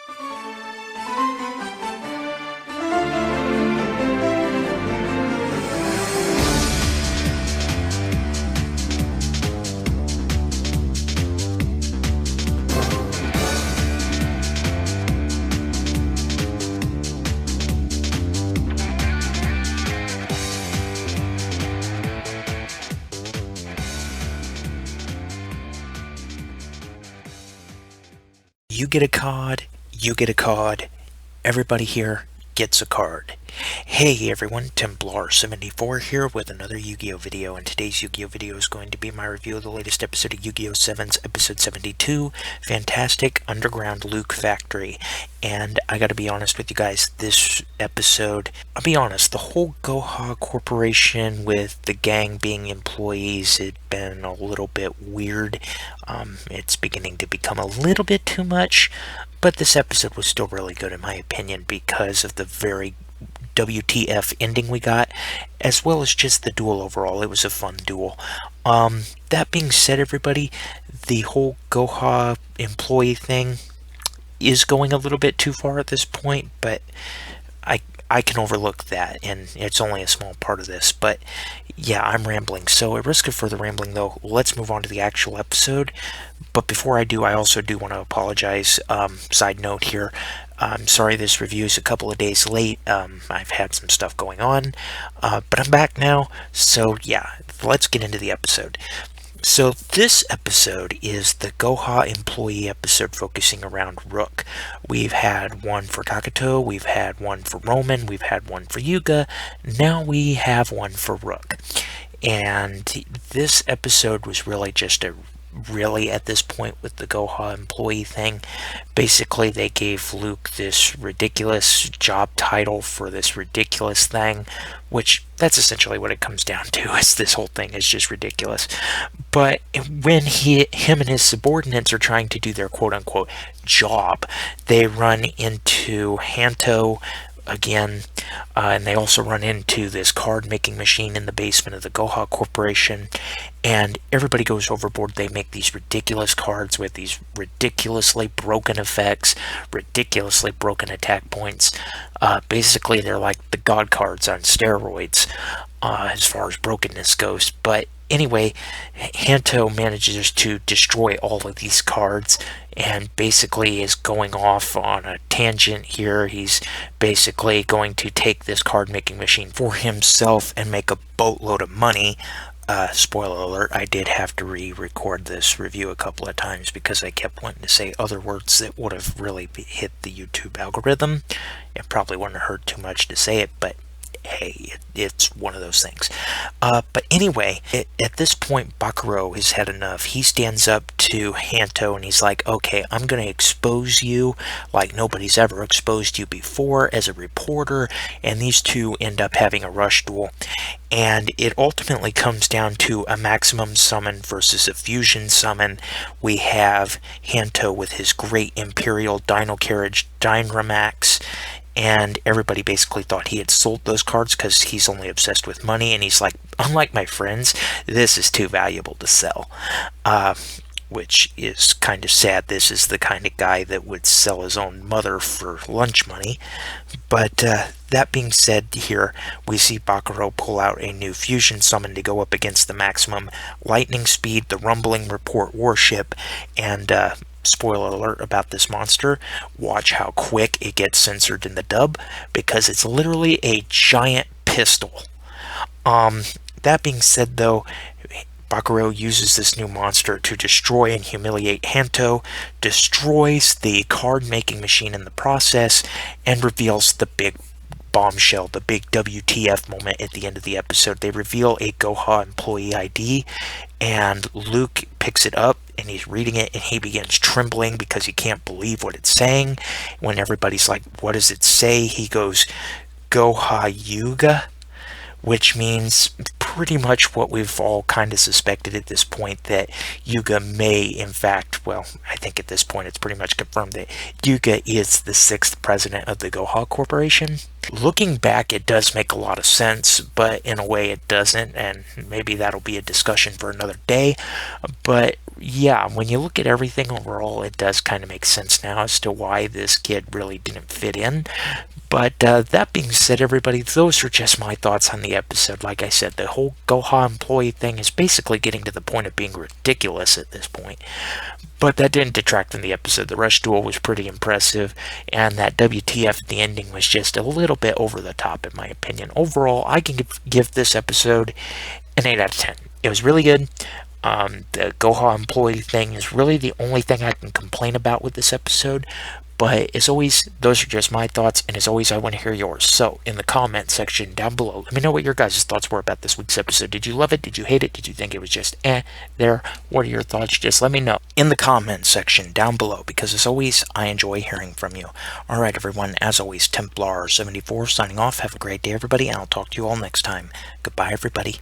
You get a card, you get a card, everybody here gets a card. Hey everyone, Templar74 here with another Yu-Gi-Oh video, and today's Yu-Gi-Oh video is going to be my review of the latest episode of Yu-Gi-Oh! 7's episode 72, Fantastic Underground Luke Factory. And I gotta be honest with you guys, this episode, I'll be honest, the whole Goha Corporation with the gang being employees had been a little bit weird. It's beginning to become a little bit too much, but this episode was still really good in my opinion because of the very WTF ending we got, as well as just the duel overall. It was a fun duel. That being said, everybody, the whole Goha employee thing is going a little bit too far at this point, but I can overlook that, and it's only a small part of this. But yeah, I'm rambling. So at risk of further rambling, though, let's move on to the actual episode. But before I do, I also do want to apologize. Side note here, I'm sorry this review is a couple of days late. I've had some stuff going on, but I'm back now. So yeah, let's get into the episode. So this episode is the Goha employee episode focusing around Rook. We've had one for Takato, we've had one for Roman, we've had one for Yuga, now we have one for Rook. And this episode was really just at this point with the Goha employee thing. Basically, they gave Luke this ridiculous job title for this ridiculous thing, which that's essentially what it comes down to, is this whole thing is just ridiculous. But when him and his subordinates are trying to do their quote-unquote job, they run into Hanto again, and they also run into this card making machine in the basement of the Goha Corporation, and everybody goes overboard. They make these ridiculous cards with these ridiculously broken effects, ridiculously broken attack points. Basically they're like the god cards on steroids as far as brokenness goes. But anyway, Hanto manages to destroy all of these cards and basically is going off on a tangent here. He's basically going to take this card making machine for himself and make a boatload of money. Spoiler alert, I did have to re-record this review a couple of times because I kept wanting to say other words that would have really hit the YouTube algorithm. It probably wouldn't have hurt too much to say it, but hey, it's one of those things. But anyway, at this point, Bakuro has had enough. He stands up to Hanto and he's like, okay, I'm going to expose you like nobody's ever exposed you before as a reporter. And these two end up having a rush duel. And it ultimately comes down to a maximum summon versus a fusion summon. We have Hanto with his great Imperial Dino Carriage Dynamax, and everybody basically thought he had sold those cards because he's only obsessed with money, and he's like, unlike my friends, this is too valuable to sell. Which is kind of sad. This is the kind of guy that would sell his own mother for lunch money. But that being said, here we see Bakuro pull out a new fusion summon to go up against the maximum lightning speed, the rumbling report warship, and spoiler alert about this monster, watch how quick it gets censored in the dub, because it's literally a giant pistol. That being said, though, Bakuro uses this new monster to destroy and humiliate Hanto, destroys the card-making machine in the process, and reveals the big bombshell, the big WTF moment at the end of the episode. They reveal a Goha employee ID, and Luke picks it up, and he's reading it, and he begins trembling because he can't believe what it's saying. When everybody's like, what does it say? He goes, Goha Yuga, which means pretty much what we've all kind of suspected at this point, that Yuga may, in fact, well, I think at this point it's pretty much confirmed that Yuga is the 6th president of the Goha Corporation. Looking back, it does make a lot of sense, but in a way it doesn't, and maybe that'll be a discussion for another day. But yeah, when you look at everything overall, it does kind of make sense now as to why this kid really didn't fit in. But that being said, everybody, those are just my thoughts on the episode. Like I said, the whole Goha employee thing is basically getting to the point of being ridiculous at this point. But that didn't detract from the episode. The Rush Duel was pretty impressive, and that WTF at the ending was just a little bit over the top, in my opinion. Overall, I can give this episode an 8 out of 10. It was really good. The Goha employee thing is really the only thing I can complain about with this episode. But as always, those are just my thoughts, and as always, I want to hear yours. So, in the comment section down below, let me know what your guys' thoughts were about this week's episode. Did you love it? Did you hate it? Did you think it was just there? What are your thoughts? Just let me know in the comment section down below, because as always, I enjoy hearing from you. Alright, everyone, as always, Templar74 signing off. Have a great day, everybody, and I'll talk to you all next time. Goodbye, everybody.